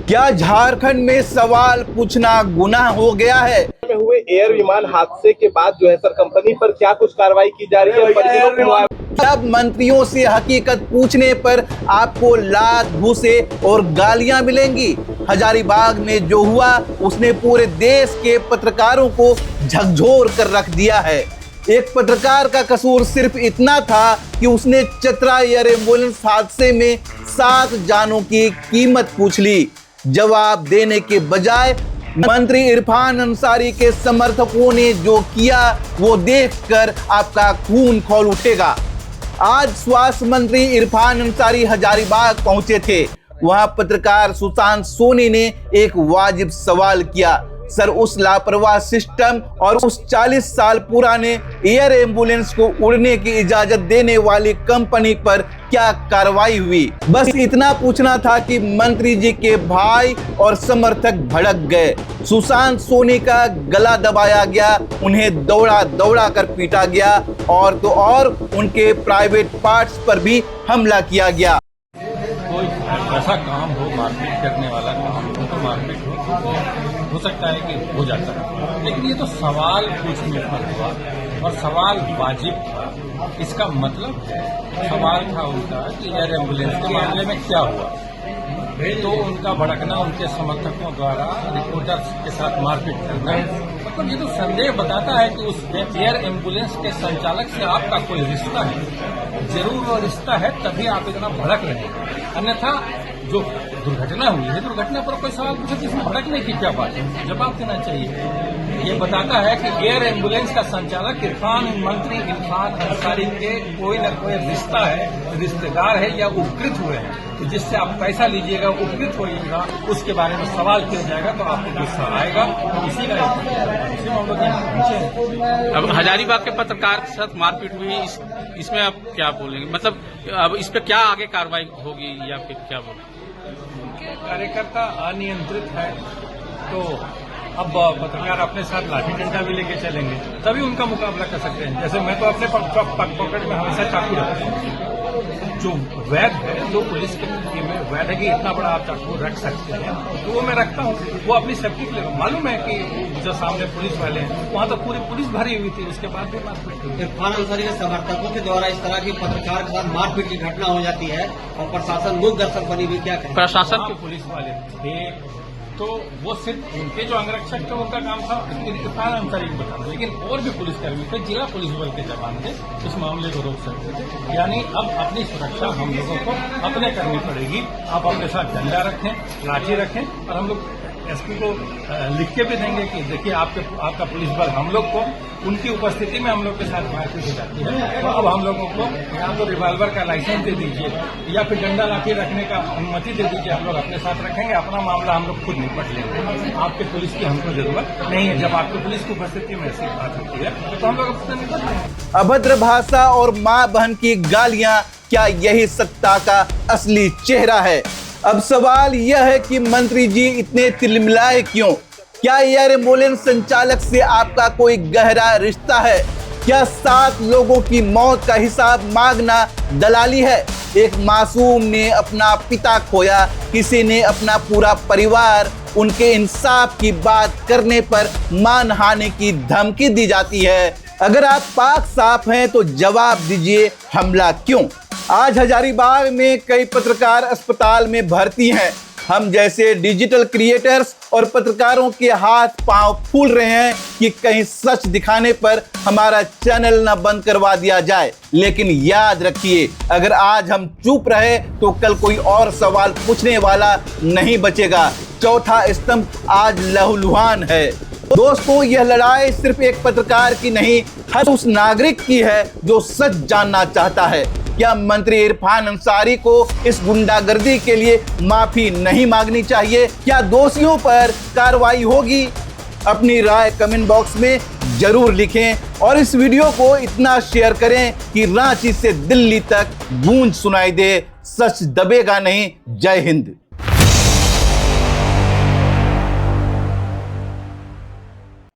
क्या झारखंड में सवाल पूछना गुनाह हो गया है? में हुए एयर विमान हादसे के बाद जो है सर कंपनी पर क्या कुछ कार्रवाई की जा रही है? परिजनों को अब मंत्रियों से हकीकत पूछने पर आपको लात घूसे और गालियां मिलेंगी। हजारीबाग में जो हुआ उसने पूरे देश के पत्रकारों को झकझोर कर रख दिया है। एक पत्रकार का कसूर सिर्फ इतना था कि उसने चतरा एयर एम्बुलेंस हादसे में 7 जानों की कीमत पूछ ली। जवाब देने के बजाय मंत्री इरफान अंसारी के समर्थकों ने जो किया वो देखकर आपका खून खौल उठेगा। आज स्वास्थ्य मंत्री इरफान अंसारी हजारीबाग पहुंचे थे। वहां पत्रकार सुशांत सोनी ने एक वाजिब सवाल किया। सर, उस लापरवाह सिस्टम और उस 40 साल पुराने एयर एम्बुलेंस को उड़ने की इजाजत देने वाली कंपनी पर क्या कार्रवाई हुई? बस इतना पूछना था कि मंत्री जी के भाई और समर्थक भड़क गए। सुशांत सोनी का गला दबाया गया, उन्हें दौड़ा दौड़ा कर पीटा गया और तो और उनके प्राइवेट पार्ट्स पर भी हमला किया गया। कोई ऐसा काम हो, मारपीट करने वाला काम हो तो मारपीट हो सकता है कि हो जाता है, लेकिन ये तो सवाल पूछने पर हुआ और सवाल वाजिब था। इसका मतलब सवाल था उनका कि एयर एम्बुलेंस के मामले में क्या हुआ, तो उनका भड़कना उनके समर्थकों द्वारा रिपोर्टर्स के साथ मारपीट करना, मतलब ये तो संदेह बताता है कि उस एयर एम्बुलेंस के संचालक से आपका कोई रिश्ता है। जरूर वो रिश्ता है, तभी आप इतना भड़क रहे हैं। अन्यथा जो दुर्घटना हुई है, दुर्घटना पर कोई सवाल पूछे तो इसमें भड़कने की क्या बात है? जवाब देना चाहिए। ये बताता है कि एयर एम्बुलेंस का संचालक मंत्री इरफान अंसारी के कोई न कोई रिश्ता है, रिश्तेदार है या उपकृत हुए हैं। तो जिससे आप पैसा लीजिएगा, उपकृत होइएगा, उसके बारे में सवाल किया जाएगा तो आपको गुस्सा आएगा। इसी का अब हजारीबाग के पत्रकार के साथ मारपीट हुई, इसमें आप क्या बोलेंगे? मतलब अब इस पे क्या आगे कार्रवाई होगी या फिर क्या बोलेंगे? उनके कार्यकर्ता अनियंत्रित है तो अब पत्रकार अपने साथ लाठी डंडा भी लेके चलेंगे, तभी उनका मुकाबला कर सकते हैं। जैसे मैं तो अपने पॉकेट में हमेशा चाकू रखता हूँ। जो वैध है, जो पुलिस के में वैध है कि इतना बड़ा आप चाकू रख सकते हैं, तो वो मैं रखता हूँ। वो अपनी सेफ्टी के लिए, मालूम है कि जो सामने पुलिस वाले हैं वहाँ तो पूरी पुलिस भरी हुई थी, उसके बाद भी मारपीट हुई। इरफान अंसारी के समर्थकों के द्वारा इस तरह की पत्रकार के साथ मारपीट की घटना हो जाती है और प्रशासन मूक दर्शक बनी हुई, क्या कहें? प्रशासन के पुलिस वाले थे तो वो सिर्फ उनके जो अंगरक्षक थे उनका काम था इरफान अंसारी को बताना, लेकिन और भी पुलिसकर्मी थे, जिला पुलिस बल के जवान थे, इस मामले को रोक सकते थे। यानी अब अपनी सुरक्षा हम लोगों को अपने करनी पड़ेगी। आप अपने साथ डंडा रखें, लाठी रखें और हम लोग एसपी को लिख के भी देंगे कि देखिए आपका पुलिस बल हम लोग को उनकी उपस्थिति में हम लोग के साथ मारपीट हो जाती है, तो अब हम लोगों को या तो रिवॉल्वर का लाइसेंस दे दीजिए या फिर डंडा लाठी रखने का अनुमति दे दीजिए। हम लोग अपने साथ रखेंगे, अपना मामला हम लोग खुद निपट लेंगे। आपके पुलिस की हमको जरूरत नहीं है। जब आपकी पुलिस की उपस्थिति में ऐसी बात होती है तो हम लोग अपने निपट लेंगे। अभद्र भाषा और माँ बहन की गालियां, क्या यही सत्ता का असली चेहरा है? अब सवाल यह है कि मंत्री जी इतने तिलमिलाए क्यों? क्या एयर एम्बुलेंस संचालक से आपका कोई गहरा रिश्ता है? क्या 7 लोगों की मौत का हिसाब मांगना दलाली है? एक मासूम ने अपना पिता खोया, किसी ने अपना पूरा परिवार। उनके इंसाफ की बात करने पर मानहानि की धमकी दी जाती है। अगर आप पाक साफ हैं तो जवाब दीजिए, हमला क्यों? आज हजारीबाग में कई पत्रकार अस्पताल में भर्ती हैं। हम जैसे डिजिटल क्रिएटर्स और पत्रकारों के हाथ पांव फूल रहे हैं कि कहीं सच दिखाने पर हमारा चैनल न बंद करवा दिया जाए। लेकिन याद रखिए, अगर आज हम चुप रहे तो कल कोई और सवाल पूछने वाला नहीं बचेगा। चौथा स्तंभ आज लहूलुहान है। दोस्तों, यह लड़ाई सिर्फ एक पत्रकार की नहीं, हर उस नागरिक की है जो सच जानना चाहता है। क्या मंत्री इरफान अंसारी को इस गुंडागर्दी के लिए माफी नहीं मांगनी चाहिए? क्या दोषियों पर कार्रवाई होगी? अपनी राय कमेंट बॉक्स में जरूर लिखें और इस वीडियो को इतना शेयर करें कि रांची से दिल्ली तक गूंज सुनाई दे। सच दबेगा नहीं। जय हिंद।